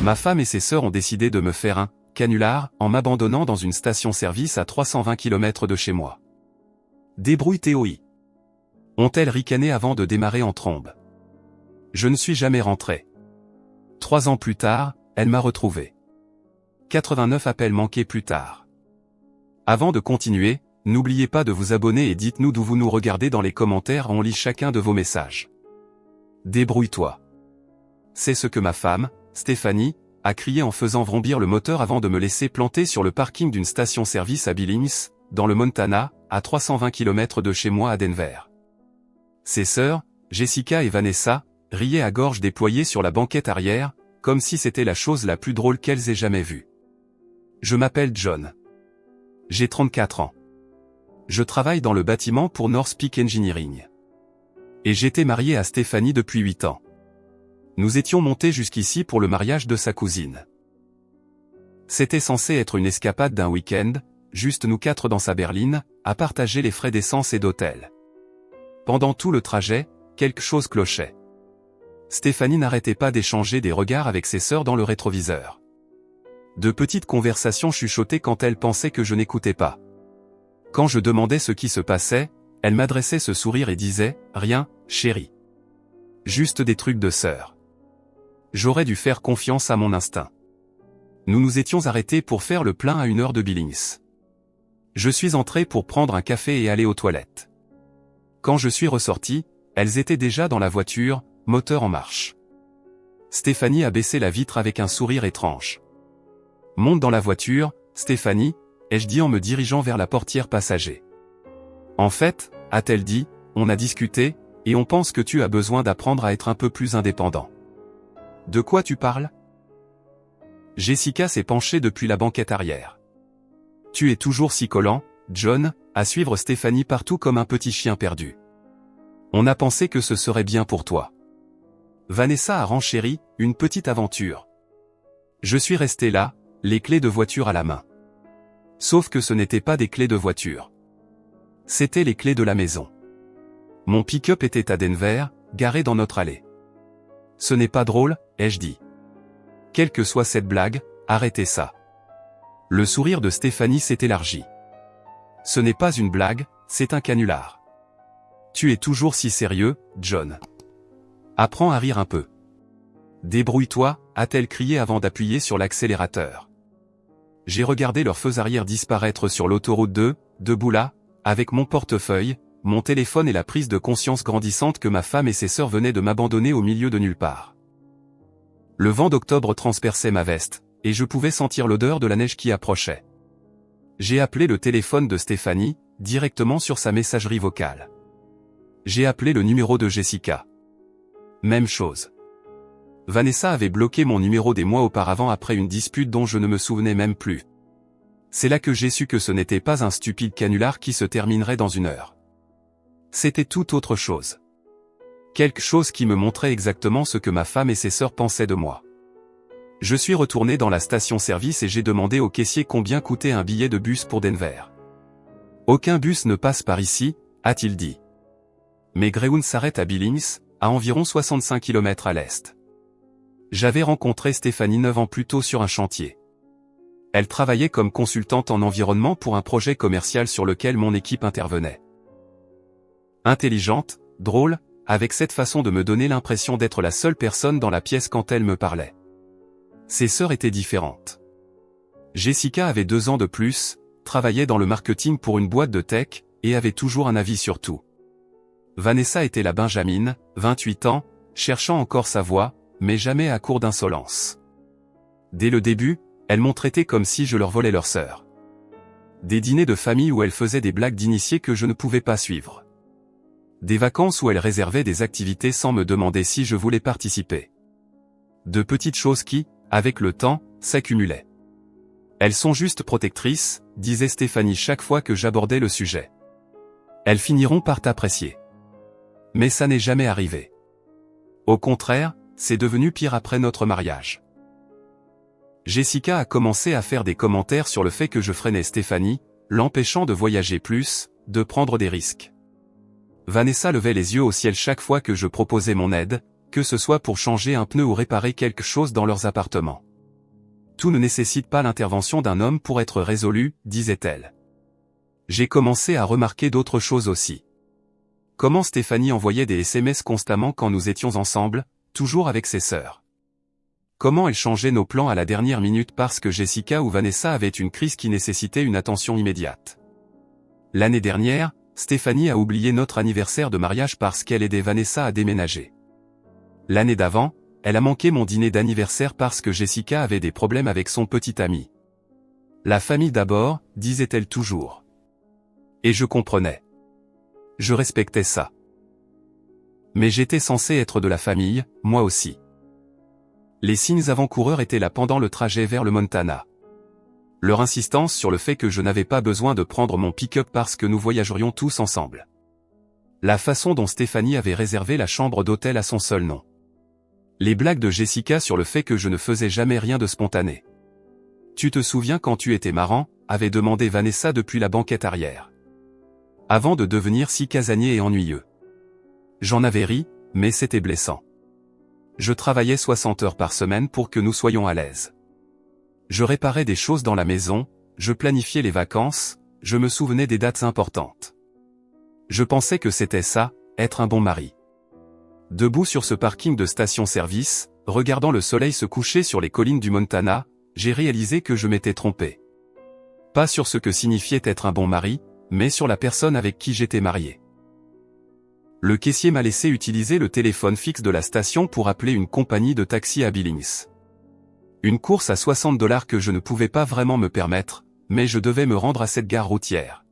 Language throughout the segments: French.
Ma femme et ses sœurs ont décidé de me faire un canular en m'abandonnant dans une station-service à 320 km de chez moi. Débrouille-toi. Ont-elles ricané avant de démarrer en trombe. Je ne suis jamais rentré. 3 ans plus tard, elle m'a retrouvé. 89 appels manqués plus tard. Avant de continuer, n'oubliez pas de vous abonner et dites-nous d'où vous nous regardez dans les commentaires, on lit chacun de vos messages. Débrouille-toi. C'est ce que ma femme, Stéphanie, a crié en faisant vrombir le moteur avant de me laisser planter sur le parking d'une station-service à Billings, dans le Montana, à 320 km de chez moi à Denver. Ses sœurs, Jessica et Vanessa, riaient à gorge déployée sur la banquette arrière, comme si c'était la chose la plus drôle qu'elles aient jamais vue. Je m'appelle John. J'ai 34 ans. Je travaille dans le bâtiment pour North Peak Engineering. Et j'étais marié à Stéphanie depuis 8 ans. Nous étions montés jusqu'ici pour le mariage de sa cousine. C'était censé être une escapade d'un week-end, juste nous 4 dans sa berline, à partager les frais d'essence et d'hôtel. Pendant tout le trajet, quelque chose clochait. Stéphanie n'arrêtait pas d'échanger des regards avec ses sœurs dans le rétroviseur. De petites conversations chuchotaient quand elle pensait que je n'écoutais pas. Quand je demandais ce qui se passait, elle m'adressait ce sourire et disait « Rien, chérie. Juste des trucs de sœur. » J'aurais dû faire confiance à mon instinct. Nous nous étions arrêtés pour faire le plein à 1 heure de Billings. Je suis entré pour prendre un café et aller aux toilettes. Quand je suis ressorti, elles étaient déjà dans la voiture, moteur en marche. Stéphanie a baissé la vitre avec un sourire étrange. « Monte dans la voiture, Stéphanie », ai-je dit en me dirigeant vers la portière passager. « En fait, » a-t-elle dit, « on a discuté, et on pense que tu as besoin d'apprendre à être un peu plus indépendant. » De quoi tu parles? Jessica s'est penchée depuis la banquette arrière. Tu es toujours si collant, John, à suivre Stéphanie partout comme un petit chien perdu. On a pensé que ce serait bien pour toi. Vanessa a renchéri, une petite aventure. Je suis resté là, les clés de voiture à la main. Sauf que ce n'étaient pas des clés de voiture. C'étaient les clés de la maison. Mon pick-up était à Denver, garé dans notre allée. Ce n'est pas drôle, ai-je dit. Quelle que soit cette blague, arrêtez ça. Le sourire de Stéphanie s'est élargi. Ce n'est pas une blague, c'est un canular. Tu es toujours si sérieux, John. Apprends à rire un peu. Débrouille-toi, a-t-elle crié avant d'appuyer sur l'accélérateur. J'ai regardé leur feux arrière disparaître sur l'autoroute 2, debout là, avec mon portefeuille, mon téléphone et la prise de conscience grandissante que ma femme et ses sœurs venaient de m'abandonner au milieu de nulle part. Le vent d'octobre transperçait ma veste, et je pouvais sentir l'odeur de la neige qui approchait. J'ai appelé le téléphone de Stéphanie, directement sur sa messagerie vocale. J'ai appelé le numéro de Jessica. Même chose. Vanessa avait bloqué mon numéro des mois auparavant après une dispute dont je ne me souvenais même plus. C'est là que j'ai su que ce n'était pas un stupide canular qui se terminerait dans 1 heure. C'était tout autre chose. Quelque chose qui me montrait exactement ce que ma femme et ses sœurs pensaient de moi. Je suis retourné dans la station-service et j'ai demandé au caissier combien coûtait un billet de bus pour Denver. « Aucun bus ne passe par ici », a-t-il dit. Mais Greyhound s'arrête à Billings, à environ 65 km à l'est. J'avais rencontré Stéphanie 9 ans plus tôt sur un chantier. Elle travaillait comme consultante en environnement pour un projet commercial sur lequel mon équipe intervenait. Intelligente, drôle, avec cette façon de me donner l'impression d'être la seule personne dans la pièce quand elle me parlait. Ses sœurs étaient différentes. Jessica avait 2 ans de plus, travaillait dans le marketing pour une boîte de tech, et avait toujours un avis sur tout. Vanessa était la Benjamine, 28 ans, cherchant encore sa voie, mais jamais à court d'insolence. Dès le début, elles m'ont traité comme si je leur volais leur sœur. Des dîners de famille où elles faisaient des blagues d'initiés que je ne pouvais pas suivre. Des vacances où elles réservaient des activités sans me demander si je voulais participer. De petites choses qui, avec le temps, s'accumulaient. Elles sont juste protectrices, disait Stéphanie chaque fois que j'abordais le sujet. Elles finiront par t'apprécier. Mais ça n'est jamais arrivé. Au contraire, c'est devenu pire après notre mariage. Jessica a commencé à faire des commentaires sur le fait que je freinais Stéphanie, l'empêchant de voyager plus, de prendre des risques. Vanessa levait les yeux au ciel chaque fois que je proposais mon aide, que ce soit pour changer un pneu ou réparer quelque chose dans leurs appartements. Tout ne nécessite pas l'intervention d'un homme pour être résolu, disait-elle. J'ai commencé à remarquer d'autres choses aussi. Comment Stéphanie envoyait des SMS constamment quand nous étions ensemble, toujours avec ses sœurs. Comment elle changeait nos plans à la dernière minute parce que Jessica ou Vanessa avaient une crise qui nécessitait une attention immédiate. L'année dernière, Stéphanie a oublié notre anniversaire de mariage parce qu'elle aidait Vanessa à déménager. L'année d'avant, elle a manqué mon dîner d'anniversaire parce que Jessica avait des problèmes avec son petit ami. La famille d'abord, disait-elle toujours. Et je comprenais. Je respectais ça. Mais j'étais censé être de la famille, moi aussi. Les signes avant-coureurs étaient là pendant le trajet vers le Montana. Leur insistance sur le fait que je n'avais pas besoin de prendre mon pick-up parce que nous voyagerions tous ensemble. La façon dont Stéphanie avait réservé la chambre d'hôtel à son seul nom. Les blagues de Jessica sur le fait que je ne faisais jamais rien de spontané. Tu te souviens quand tu étais marrant, avait demandé Vanessa depuis la banquette arrière. Avant de devenir si casanier et ennuyeux. J'en avais ri, mais c'était blessant. Je travaillais 60 heures par semaine pour que nous soyons à l'aise. Je réparais des choses dans la maison, je planifiais les vacances, je me souvenais des dates importantes. Je pensais que c'était ça, être un bon mari. Debout sur ce parking de station-service, regardant le soleil se coucher sur les collines du Montana, j'ai réalisé que je m'étais trompé. Pas sur ce que signifiait être un bon mari, mais sur la personne avec qui j'étais marié. Le caissier m'a laissé utiliser le téléphone fixe de la station pour appeler une compagnie de taxi à Billings. Une course à $60 que je ne pouvais pas vraiment me permettre, mais je devais me rendre à cette gare routière.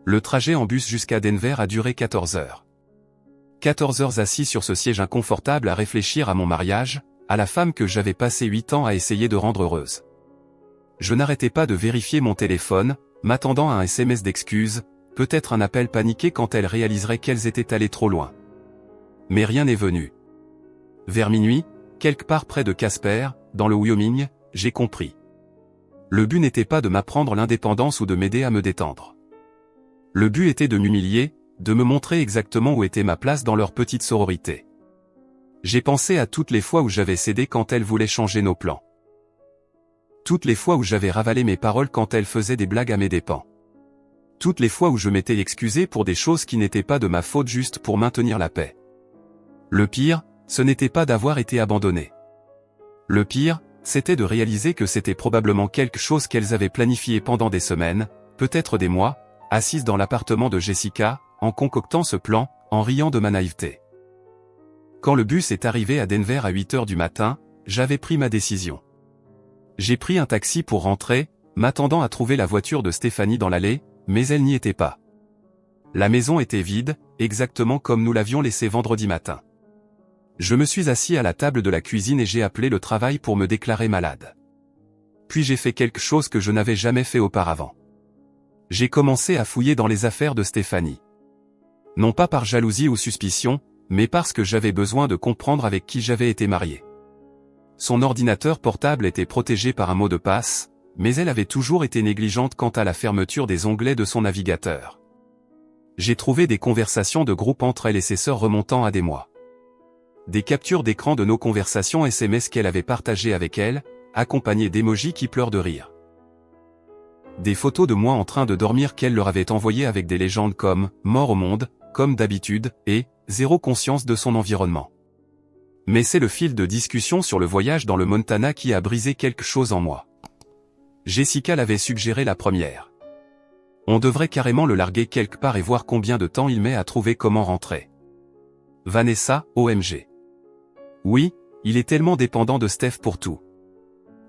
Le trajet en bus jusqu'à Denver a duré 14 heures. 14 heures assis sur ce siège inconfortable à réfléchir à mon mariage, à la femme que j'avais passé 8 ans à essayer de rendre heureuse. Je n'arrêtais pas de vérifier mon téléphone, m'attendant à un SMS d'excuses, peut-être un appel paniqué quand elle réaliserait qu'elles étaient allées trop loin. Mais rien n'est venu. Vers minuit, quelque part près de Casper, dans le Wyoming, j'ai compris. Le but n'était pas de m'apprendre l'indépendance ou de m'aider à me détendre. Le but était de m'humilier, de me montrer exactement où était ma place dans leur petite sororité. J'ai pensé à toutes les fois où j'avais cédé quand elles voulaient changer nos plans. Toutes les fois où j'avais ravalé mes paroles quand elles faisaient des blagues à mes dépens. Toutes les fois où je m'étais excusé pour des choses qui n'étaient pas de ma faute juste pour maintenir la paix. Le pire, ce n'était pas d'avoir été abandonné. Le pire, c'était de réaliser que c'était probablement quelque chose qu'elles avaient planifié pendant des semaines, peut-être des mois, assises dans l'appartement de Jessica, en concoctant ce plan, en riant de ma naïveté. Quand le bus est arrivé à Denver à 8 heures du matin, j'avais pris ma décision. J'ai pris un taxi pour rentrer, m'attendant à trouver la voiture de Stéphanie dans l'allée, mais elle n'y était pas. La maison était vide, exactement comme nous l'avions laissée vendredi matin. Je me suis assis à la table de la cuisine et j'ai appelé le travail pour me déclarer malade. Puis j'ai fait quelque chose que je n'avais jamais fait auparavant. J'ai commencé à fouiller dans les affaires de Stéphanie. Non pas par jalousie ou suspicion, mais parce que j'avais besoin de comprendre avec qui j'avais été marié. Son ordinateur portable était protégé par un mot de passe, mais elle avait toujours été négligente quant à la fermeture des onglets de son navigateur. J'ai trouvé des conversations de groupe entre elle et ses sœurs remontant à des mois. Des captures d'écran de nos conversations SMS qu'elle avait partagées avec elle, accompagnées d'émojis qui pleurent de rire. Des photos de moi en train de dormir qu'elle leur avait envoyées avec des légendes comme « mort au monde », comme d'habitude, et « zéro conscience de son environnement ». Mais c'est le fil de discussion sur le voyage dans le Montana qui a brisé quelque chose en moi. Jessica l'avait suggéré la première. On devrait carrément le larguer quelque part et voir combien de temps il met à trouver comment rentrer. Vanessa, OMG. Oui, il est tellement dépendant de Steph pour tout.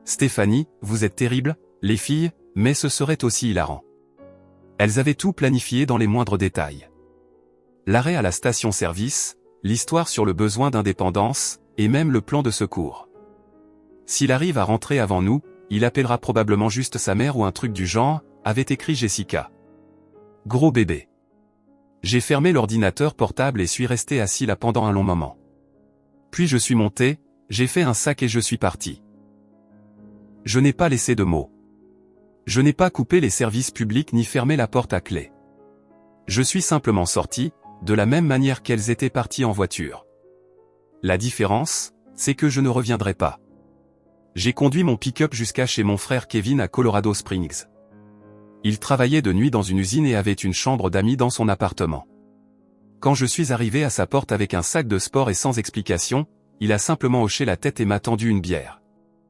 Stéphanie, vous êtes terrible, les filles, mais ce serait aussi hilarant. Elles avaient tout planifié dans les moindres détails. L'arrêt à la station-service, l'histoire sur le besoin d'indépendance, et même le plan de secours. S'il arrive à rentrer avant nous, il appellera probablement juste sa mère ou un truc du genre, avait écrit Jessica. Gros bébé. J'ai fermé l'ordinateur portable et suis resté assis là pendant un long moment. Puis je suis monté, j'ai fait un sac et je suis parti. Je n'ai pas laissé de mots. Je n'ai pas coupé les services publics ni fermé la porte à clé. Je suis simplement sorti, de la même manière qu'elles étaient parties en voiture. La différence, c'est que je ne reviendrai pas. J'ai conduit mon pick-up jusqu'à chez mon frère Kevin à Colorado Springs. Il travaillait de nuit dans une usine et avait une chambre d'amis dans son appartement. Quand je suis arrivé à sa porte avec un sac de sport et sans explication, il a simplement hoché la tête et m'a tendu une bière.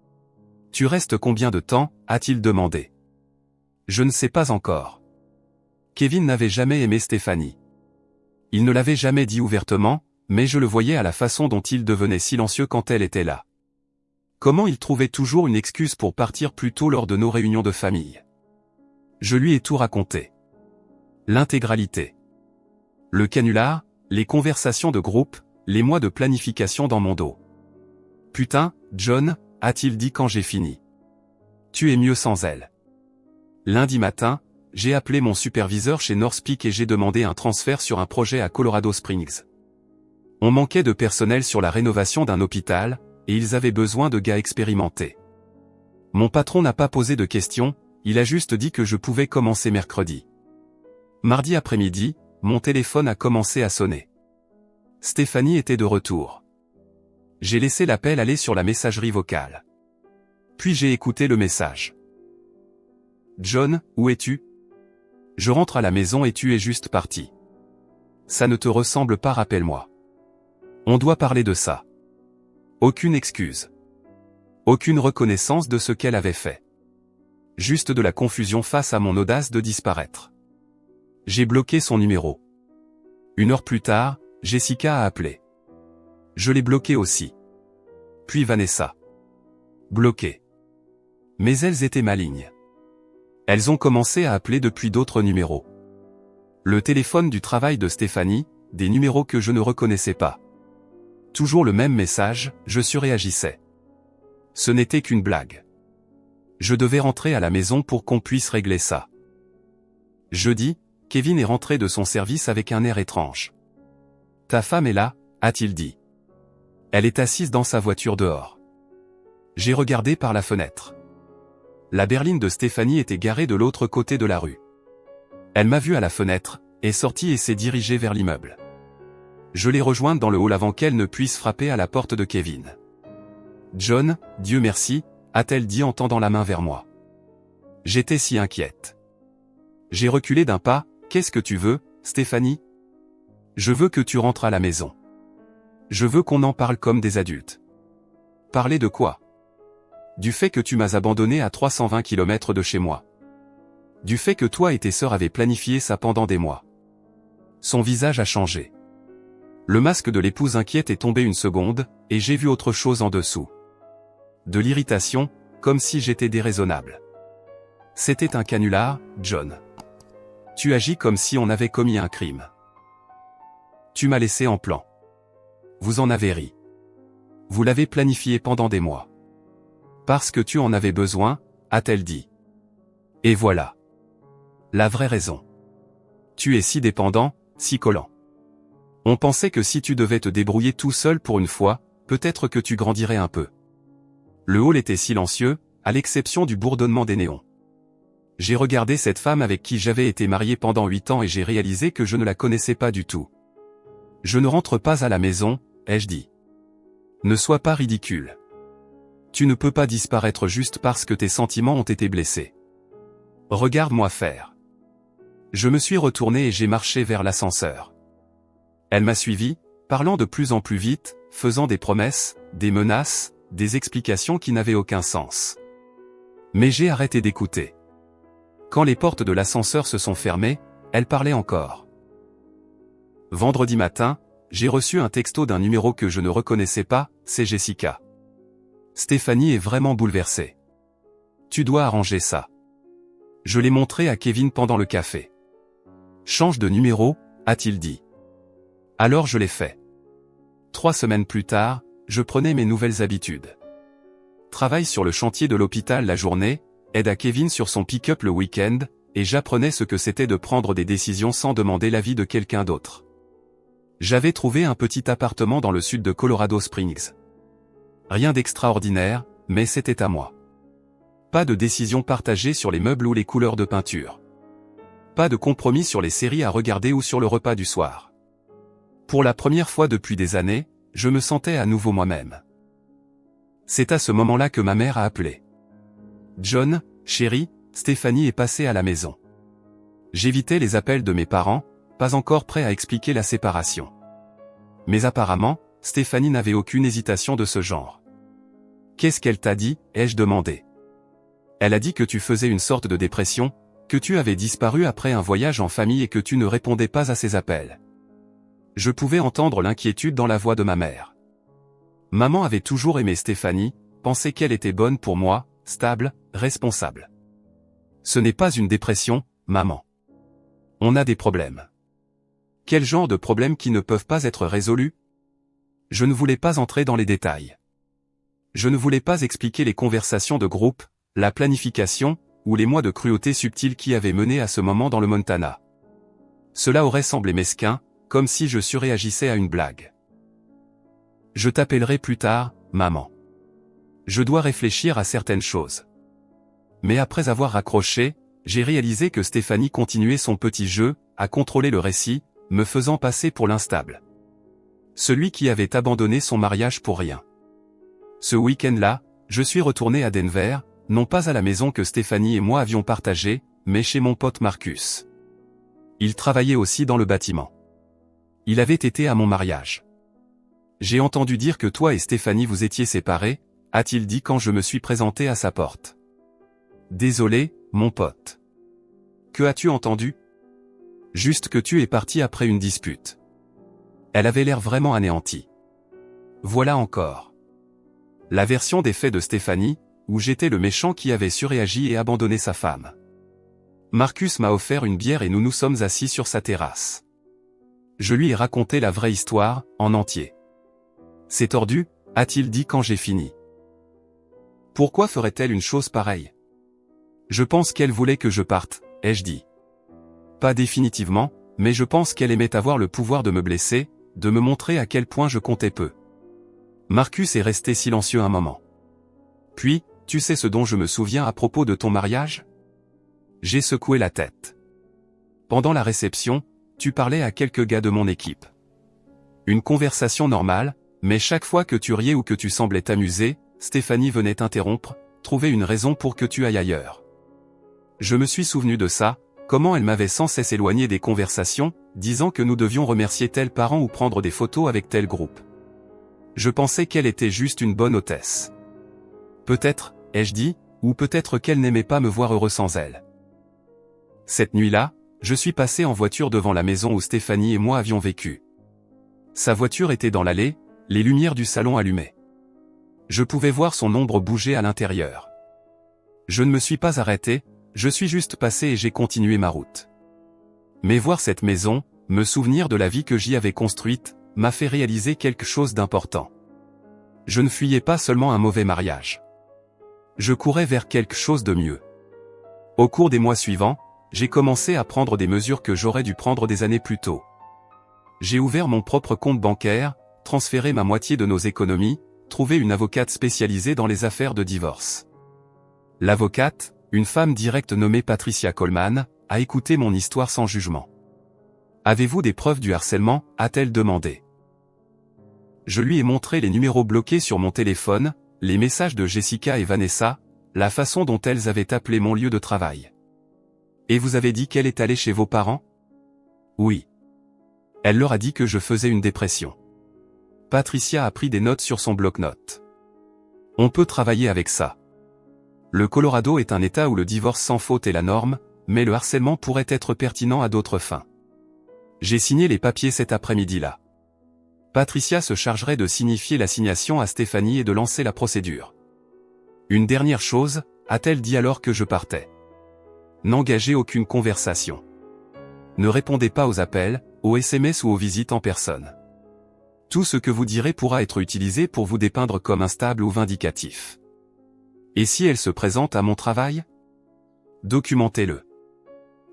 « Tu restes combien de temps ?» a-t-il demandé. Je ne sais pas encore. Kevin n'avait jamais aimé Stéphanie. Il ne l'avait jamais dit ouvertement, mais je le voyais à la façon dont il devenait silencieux quand elle était là. Comment il trouvait toujours une excuse pour partir plus tôt lors de nos réunions de famille. Je lui ai tout raconté. L'intégralité. Le canular, les conversations de groupe, les mois de planification dans mon dos. « Putain, John », a-t-il dit quand j'ai fini. « Tu es mieux sans elle. » Lundi matin, j'ai appelé mon superviseur chez North Peak et j'ai demandé un transfert sur un projet à Colorado Springs. On manquait de personnel sur la rénovation d'un hôpital, et ils avaient besoin de gars expérimentés. Mon patron n'a pas posé de questions, il a juste dit que je pouvais commencer mercredi. Mardi après-midi, mon téléphone a commencé à sonner. Stéphanie était de retour. J'ai laissé l'appel aller sur la messagerie vocale. Puis j'ai écouté le message. « John, où es-tu ? Je rentre à la maison et tu es juste parti. Ça ne te ressemble pas, rappelle-moi. On doit parler de ça. » Aucune excuse. Aucune reconnaissance de ce qu'elle avait fait. Juste de la confusion face à mon audace de disparaître. J'ai bloqué son numéro. 1 heure plus tard, Jessica a appelé. Je l'ai bloquée aussi. Puis Vanessa. Bloquée. Mais elles étaient malignes. Elles ont commencé à appeler depuis d'autres numéros. Le téléphone du travail de Stéphanie, des numéros que je ne reconnaissais pas. Toujours le même message, je surréagissais. Ce n'était qu'une blague. Je devais rentrer à la maison pour qu'on puisse régler ça. Jeudi, Kevin est rentré de son service avec un air étrange. « Ta femme est là ?» a-t-il dit. Elle est assise dans sa voiture dehors. J'ai regardé par la fenêtre. La berline de Stéphanie était garée de l'autre côté de la rue. Elle m'a vu à la fenêtre, est sortie et s'est dirigée vers l'immeuble. Je l'ai rejointe dans le hall avant qu'elle ne puisse frapper à la porte de Kevin. « John, Dieu merci », a-t-elle dit en tendant la main vers moi. J'étais si inquiète. J'ai reculé d'un pas. « Qu'est-ce que tu veux, Stéphanie ? » « Je veux que tu rentres à la maison. Je veux qu'on en parle comme des adultes. » « Parler de quoi ? » « Du fait que tu m'as abandonné à 320 km de chez moi. Du fait que toi et tes sœurs avez planifié ça pendant des mois. » Son visage a changé. Le masque de l'épouse inquiète est tombé une seconde, et j'ai vu autre chose en dessous. De l'irritation, comme si j'étais déraisonnable. C'était un canular, John. Tu agis comme si on avait commis un crime. Tu m'as laissé en plan. Vous en avez ri. Vous l'avez planifié pendant des mois. Parce que tu en avais besoin, a-t-elle dit. Et voilà. La vraie raison. Tu es si dépendant, si collant. On pensait que si tu devais te débrouiller tout seul pour une fois, peut-être que tu grandirais un peu. Le hall était silencieux, à l'exception du bourdonnement des néons. J'ai regardé cette femme avec qui j'avais été marié pendant 8 ans et j'ai réalisé que je ne la connaissais pas du tout. Je ne rentre pas à la maison, ai-je dit. Ne sois pas ridicule. Tu ne peux pas disparaître juste parce que tes sentiments ont été blessés. Regarde-moi faire. Je me suis retourné et j'ai marché vers l'ascenseur. Elle m'a suivi, parlant de plus en plus vite, faisant des promesses, des menaces, des explications qui n'avaient aucun sens. Mais j'ai arrêté d'écouter. Quand les portes de l'ascenseur se sont fermées, elle parlait encore. Vendredi matin, j'ai reçu un texto d'un numéro que je ne reconnaissais pas, c'est Jessica. Stéphanie est vraiment bouleversée. Tu dois arranger ça. Je l'ai montré à Kevin pendant le café. Change de numéro, a-t-il dit. Alors je l'ai fait. 3 semaines plus tard, je prenais mes nouvelles habitudes. Travaille sur le chantier de l'hôpital la journée, aide à Kevin sur son pick-up le week-end, et j'apprenais ce que c'était de prendre des décisions sans demander l'avis de quelqu'un d'autre. J'avais trouvé un petit appartement dans le sud de Colorado Springs. Rien d'extraordinaire, mais c'était à moi. Pas de décision partagée sur les meubles ou les couleurs de peinture. Pas de compromis sur les séries à regarder ou sur le repas du soir. Pour la première fois depuis des années, je me sentais à nouveau moi-même. C'est à ce moment-là que ma mère a appelé. John, chérie, Stéphanie est passée à la maison. J'évitais les appels de mes parents, pas encore prêt à expliquer la séparation. Mais apparemment, Stéphanie n'avait aucune hésitation de ce genre. Qu'est-ce qu'elle t'a dit, ai-je demandé. Elle a dit que tu faisais une sorte de dépression, que tu avais disparu après un voyage en famille et que tu ne répondais pas à ses appels. Je pouvais entendre l'inquiétude dans la voix de ma mère. Maman avait toujours aimé Stéphanie, pensait qu'elle était bonne pour moi, stable, responsable. Ce n'est pas une dépression, maman. On a des problèmes. Quel genre de problèmes qui ne peuvent pas être résolus? Je ne voulais pas entrer dans les détails. Je ne voulais pas expliquer les conversations de groupe, la planification, ou les mois de cruauté subtile qui avaient mené à ce moment dans le Montana. Cela aurait semblé mesquin, comme si je surréagissais à une blague. Je t'appellerai plus tard, maman. Je dois réfléchir à certaines choses. Mais après avoir raccroché, j'ai réalisé que Stéphanie continuait son petit jeu, à contrôler le récit, me faisant passer pour l'instable. Celui qui avait abandonné son mariage pour rien. Ce week-end-là, je suis retourné à Denver, non pas à la maison que Stéphanie et moi avions partagée, mais chez mon pote Marcus. Il travaillait aussi dans le bâtiment. Il avait été à mon mariage. J'ai entendu dire que toi et Stéphanie vous étiez séparés, a-t-il dit quand je me suis présenté à sa porte. Désolé, mon pote. Que as-tu entendu? Juste que tu es parti après une dispute. Elle avait l'air vraiment anéantie. Voilà encore. La version des faits de Stéphanie, où j'étais le méchant qui avait surréagi et abandonné sa femme. Marcus m'a offert une bière et nous nous sommes assis sur sa terrasse. Je lui ai raconté la vraie histoire, en entier. C'est tordu, a-t-il dit quand j'ai fini. Pourquoi ferait-elle une chose pareille? Je pense qu'elle voulait que je parte, ai-je dit. Pas définitivement, mais je pense qu'elle aimait avoir le pouvoir de me blesser, de me montrer à quel point je comptais peu. Marcus est resté silencieux un moment. Puis, tu sais ce dont je me souviens à propos de ton mariage? J'ai secoué la tête. Pendant la réception, tu parlais à quelques gars de mon équipe. Une conversation normale, mais chaque fois que tu riais ou que tu semblais t'amuser, Stéphanie venait t'interrompre, trouver une raison pour que tu ailles ailleurs. Je me suis souvenu de ça, comment elle m'avait sans cesse éloigné des conversations, disant que nous devions remercier tel parent ou prendre des photos avec tel groupe. Je pensais qu'elle était juste une bonne hôtesse. Peut-être, ai-je dit, ou peut-être qu'elle n'aimait pas me voir heureux sans elle. Cette nuit-là, je suis passé en voiture devant la maison où Stéphanie et moi avions vécu. Sa voiture était dans l'allée, les lumières du salon allumées. Je pouvais voir son ombre bouger à l'intérieur. Je ne me suis pas arrêté, je suis juste passé et j'ai continué ma route. Mais voir cette maison, me souvenir de la vie que j'y avais construite, m'a fait réaliser quelque chose d'important. Je ne fuyais pas seulement un mauvais mariage. Je courais vers quelque chose de mieux. Au cours des mois suivants, j'ai commencé à prendre des mesures que j'aurais dû prendre des années plus tôt. J'ai ouvert mon propre compte bancaire, transféré ma moitié de nos économies, trouvé une avocate spécialisée dans les affaires de divorce. L'avocate, une femme directe nommée Patricia Coleman, a écouté mon histoire sans jugement. « Avez-vous des preuves du harcèlement ?» a-t-elle demandé. Je lui ai montré les numéros bloqués sur mon téléphone, les messages de Jessica et Vanessa, la façon dont elles avaient appelé mon lieu de travail. « Et vous avez dit qu'elle est allée chez vos parents ?» Oui. Elle leur a dit que je faisais une dépression. Patricia a pris des notes sur son bloc-notes. On peut travailler avec ça. Le Colorado est un État où le divorce sans faute est la norme, mais le harcèlement pourrait être pertinent à d'autres fins. J'ai signé les papiers cet après-midi-là. Patricia se chargerait de signifier l'assignation à Stéphanie et de lancer la procédure. Une dernière chose, a-t-elle dit alors que je partais. N'engagez aucune conversation. Ne répondez pas aux appels, aux SMS ou aux visites en personne. Tout ce que vous direz pourra être utilisé pour vous dépeindre comme instable ou vindicatif. Et si elle se présente à mon travail? Documentez-le.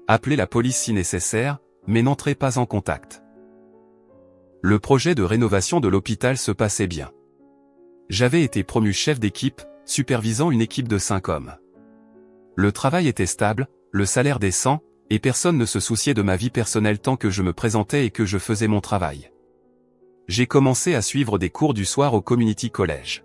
Appelez la police si nécessaire, mais n'entrez pas en contact. Le projet de rénovation de l'hôpital se passait bien. J'avais été promu chef d'équipe, supervisant une équipe de 5 hommes. Le travail était stable, le salaire décent, et personne ne se souciait de ma vie personnelle tant que je me présentais et que je faisais mon travail. J'ai commencé à suivre des cours du soir au Community College.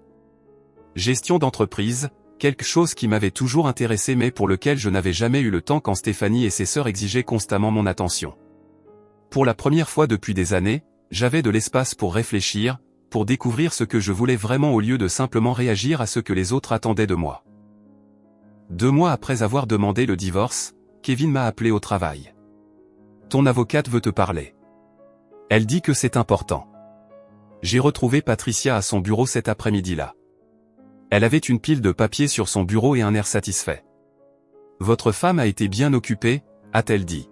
Gestion d'entreprise, quelque chose qui m'avait toujours intéressé mais pour lequel je n'avais jamais eu le temps quand Stéphanie et ses sœurs exigeaient constamment mon attention. Pour la première fois depuis des années, j'avais de l'espace pour réfléchir, pour découvrir ce que je voulais vraiment au lieu de simplement réagir à ce que les autres attendaient de moi. 2 mois après avoir demandé le divorce, Kevin m'a appelé au travail. Ton avocate veut te parler. Elle dit que c'est important. J'ai retrouvé Patricia à son bureau cet après-midi-là. Elle avait une pile de papiers sur son bureau et un air satisfait. Votre femme a été bien occupée, a-t-elle dit.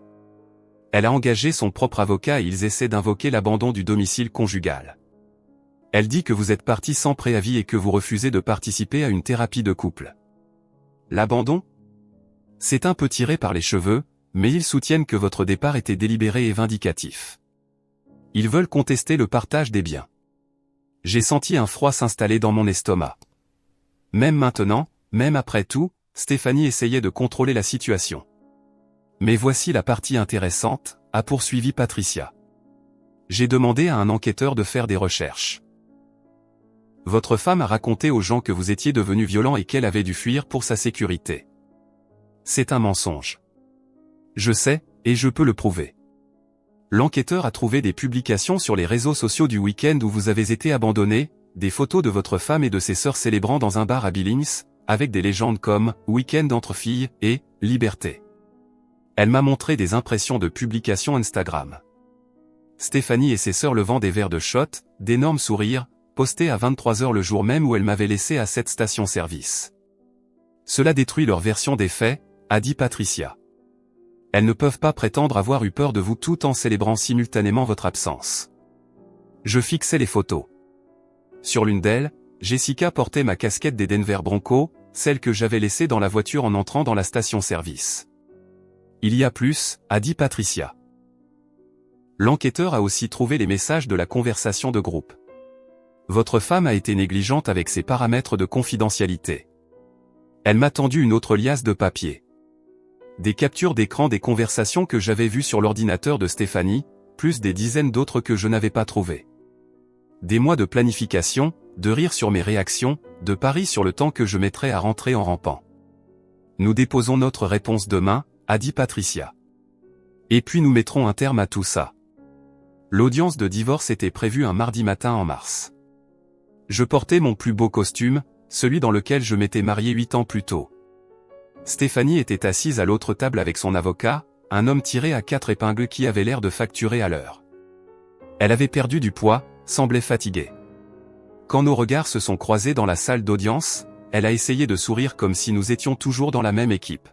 Elle a engagé son propre avocat et ils essaient d'invoquer l'abandon du domicile conjugal. Elle dit que vous êtes parti sans préavis et que vous refusez de participer à une thérapie de couple. L'abandon ? C'est un peu tiré par les cheveux, mais ils soutiennent que votre départ était délibéré et vindicatif. Ils veulent contester le partage des biens. J'ai senti un froid s'installer dans mon estomac. Même maintenant, même après tout, Stéphanie essayait de contrôler la situation. Mais voici la partie intéressante, a poursuivi Patricia. J'ai demandé à un enquêteur de faire des recherches. Votre femme a raconté aux gens que vous étiez devenu violent et qu'elle avait dû fuir pour sa sécurité. C'est un mensonge. Je sais, et je peux le prouver. L'enquêteur a trouvé des publications sur les réseaux sociaux du week-end où vous avez été abandonné, des photos de votre femme et de ses sœurs célébrant dans un bar à Billings, avec des légendes comme « Week-end entre filles » et « Liberté ». Elle m'a montré des impressions de publications Instagram. Stéphanie et ses sœurs levant des verres de shot, d'énormes sourires, postés à 23h le jour même où elle m'avait laissé à cette station-service. Cela détruit leur version des faits, a dit Patricia. Elles ne peuvent pas prétendre avoir eu peur de vous tout en célébrant simultanément votre absence. Je fixais les photos. Sur l'une d'elles, Jessica portait ma casquette des Denver Broncos, celle que j'avais laissée dans la voiture en entrant dans la station-service. Il y a plus, a dit Patricia. L'enquêteur a aussi trouvé les messages de la conversation de groupe. Votre femme a été négligente avec ses paramètres de confidentialité. Elle m'a tendu une autre liasse de papier. Des captures d'écran des conversations que j'avais vues sur l'ordinateur de Stéphanie, plus des dizaines d'autres que je n'avais pas trouvées. Des mois de planification, de rire sur mes réactions, de paris sur le temps que je mettrais à rentrer en rampant. Nous déposons notre réponse demain, a dit Patricia. Et puis nous mettrons un terme à tout ça. L'audience de divorce était prévue un mardi matin en mars. Je portais mon plus beau costume, celui dans lequel je m'étais marié 8 ans plus tôt. Stéphanie était assise à l'autre table avec son avocat, un homme tiré à 4 épingles qui avait l'air de facturer à l'heure. Elle avait perdu du poids, semblait fatiguée. Quand nos regards se sont croisés dans la salle d'audience, elle a essayé de sourire comme si nous étions toujours dans la même équipe.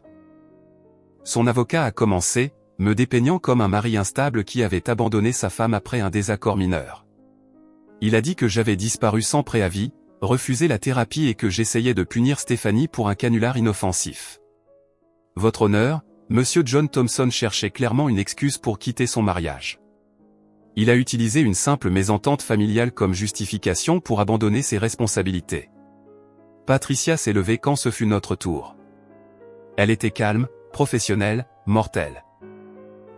Son avocat a commencé, me dépeignant comme un mari instable qui avait abandonné sa femme après un désaccord mineur. Il a dit que j'avais disparu sans préavis, refusé la thérapie et que j'essayais de punir Stéphanie pour un canular inoffensif. Votre honneur, Monsieur John Thompson cherchait clairement une excuse pour quitter son mariage. Il a utilisé une simple mésentente familiale comme justification pour abandonner ses responsabilités. Patricia s'est levée quand ce fut notre tour. Elle était calme, professionnelle, mortelle.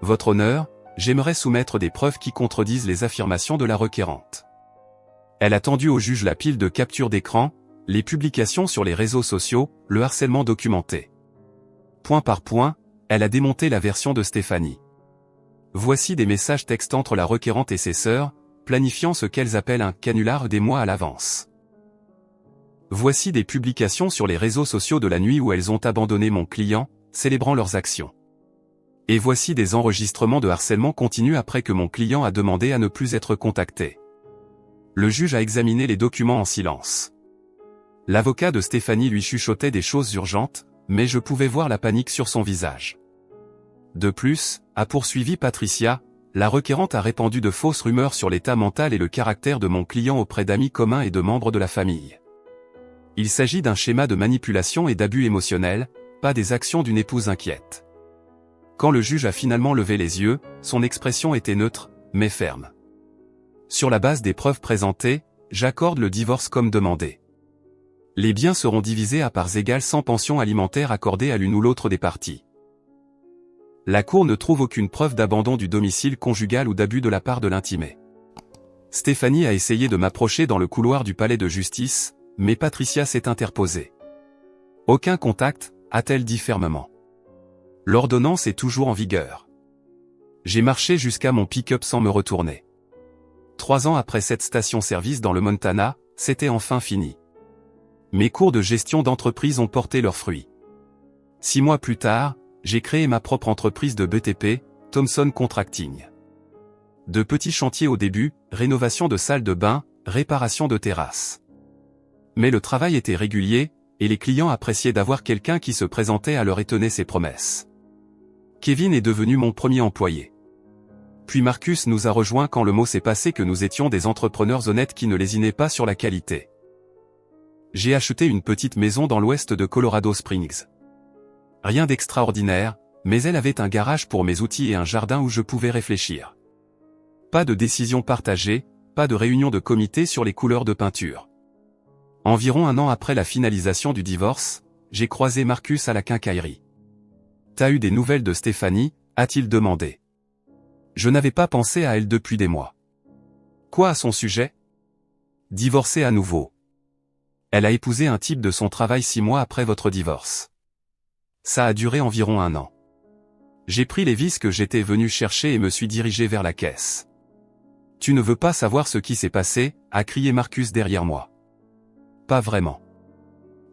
Votre honneur, j'aimerais soumettre des preuves qui contredisent les affirmations de la requérante. Elle a tendu au juge la pile de captures d'écran, les publications sur les réseaux sociaux, le harcèlement documenté. Point par point, elle a démonté la version de Stéphanie. Voici des messages textes entre la requérante et ses sœurs, planifiant ce qu'elles appellent un canular des mois à l'avance. Voici des publications sur les réseaux sociaux de la nuit où elles ont abandonné mon client, célébrant leurs actions. Et voici des enregistrements de harcèlement continu après que mon client a demandé à ne plus être contacté. Le juge a examiné les documents en silence. L'avocat de Stéphanie lui chuchotait des choses urgentes, mais je pouvais voir la panique sur son visage. De plus, a poursuivi Patricia, la requérante a répandu de fausses rumeurs sur l'état mental et le caractère de mon client auprès d'amis communs et de membres de la famille. Il s'agit d'un schéma de manipulation et d'abus émotionnels, pas des actions d'une épouse inquiète. Quand le juge a finalement levé les yeux, son expression était neutre, mais ferme. Sur la base des preuves présentées, j'accorde le divorce comme demandé. Les biens seront divisés à parts égales sans pension alimentaire accordée à l'une ou l'autre des parties. La Cour ne trouve aucune preuve d'abandon du domicile conjugal ou d'abus de la part de l'intimé. Stéphanie a essayé de m'approcher dans le couloir du palais de justice, mais Patricia s'est interposée. Aucun contact, a-t-elle dit fermement. L'ordonnance est toujours en vigueur. J'ai marché jusqu'à mon pick-up sans me retourner. 3 ans après cette station-service dans le Montana, c'était enfin fini. Mes cours de gestion d'entreprise ont porté leurs fruits. 6 mois plus tard, j'ai créé ma propre entreprise de BTP, Thomson Contracting. De petits chantiers au début, rénovation de salles de bain, réparation de terrasses. Mais le travail était régulier, et les clients appréciaient d'avoir quelqu'un qui se présentait à leur et tenait ses promesses. Kevin est devenu mon premier employé. Puis Marcus nous a rejoints quand le mot s'est passé que nous étions des entrepreneurs honnêtes qui ne lésinaient pas sur la qualité. J'ai acheté une petite maison dans l'ouest de Colorado Springs. Rien d'extraordinaire, mais elle avait un garage pour mes outils et un jardin où je pouvais réfléchir. Pas de décision partagée, pas de réunion de comité sur les couleurs de peinture. Environ 1 an après la finalisation du divorce, j'ai croisé Marcus à la quincaillerie. « T'as eu des nouvelles de Stéphanie ?» a-t-il demandé. Je n'avais pas pensé à elle depuis des mois. Quoi à son sujet? Divorcée à nouveau. Elle a épousé un type de son travail 6 mois après votre divorce. Ça a duré environ 1 an. J'ai pris les vis que j'étais venu chercher et me suis dirigé vers la caisse. Tu ne veux pas savoir ce qui s'est passé, a crié Marcus derrière moi. Pas vraiment.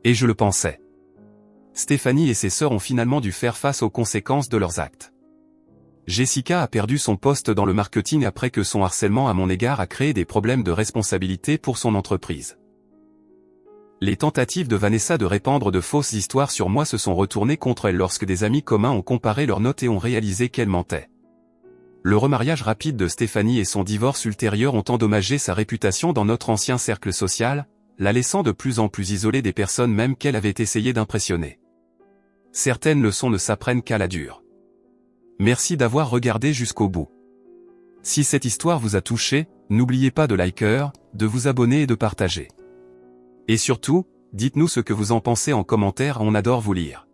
Et je le pensais. Stéphanie et ses sœurs ont finalement dû faire face aux conséquences de leurs actes. Jessica a perdu son poste dans le marketing après que son harcèlement à mon égard a créé des problèmes de responsabilité pour son entreprise. Les tentatives de Vanessa de répandre de fausses histoires sur moi se sont retournées contre elle lorsque des amis communs ont comparé leurs notes et ont réalisé qu'elle mentait. Le remariage rapide de Stéphanie et son divorce ultérieur ont endommagé sa réputation dans notre ancien cercle social, la laissant de plus en plus isolée des personnes même qu'elle avait essayé d'impressionner. Certaines leçons ne s'apprennent qu'à la dure. Merci d'avoir regardé jusqu'au bout. Si cette histoire vous a touché, n'oubliez pas de liker, de vous abonner et de partager. Et surtout, dites-nous ce que vous en pensez en commentaire, on adore vous lire.